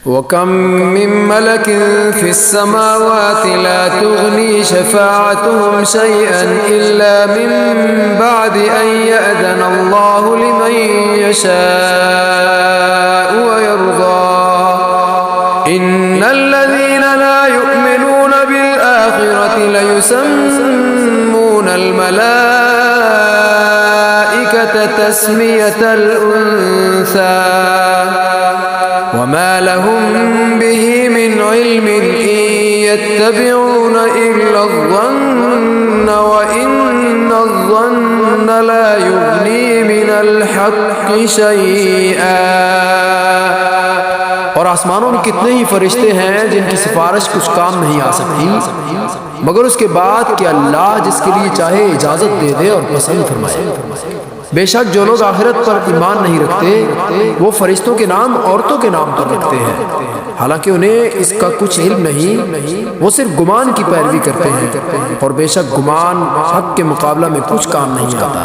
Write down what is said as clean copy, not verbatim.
वकम मिन मलकिन फिस्समावाति ला तुगनी शफाअतुहुम शैअन इल्ला मिन बादि अन यअज़न अल्लाहु लिमन यशाअ व यर्दा इन्नल्लज़ीना ला युमिनूना बिल आखिरति लयुसम्मूनल मलाइकत तस्मियतल उन्सा वमा लहुम बिही मिन इल्मिन इन यत्तबिऊन इल्ला ज़न्न व इन्नज़्ज़न्न ला युग़नी मिनल हक़्क़ि शैआ। और आसमानों में कितने ही फरिश्ते हैं जिनकी सिफारिश कुछ काम नहीं आ सकती मगर उसके बाद कि अल्लाह जिसके लिए चाहे इजाज़त दे दे और पसंद फरमाए। बेशक जो लोग आखिरत पर ईमान नहीं रखते वो फरिश्तों के नाम औरतों के नाम पर रखते हैं, हालांकि उन्हें इसका कुछ इल्म नहीं, वो सिर्फ गुमान की पैरवी करते हैं और बेशक गुमान हक के मुकाबला में कुछ काम नहीं आता।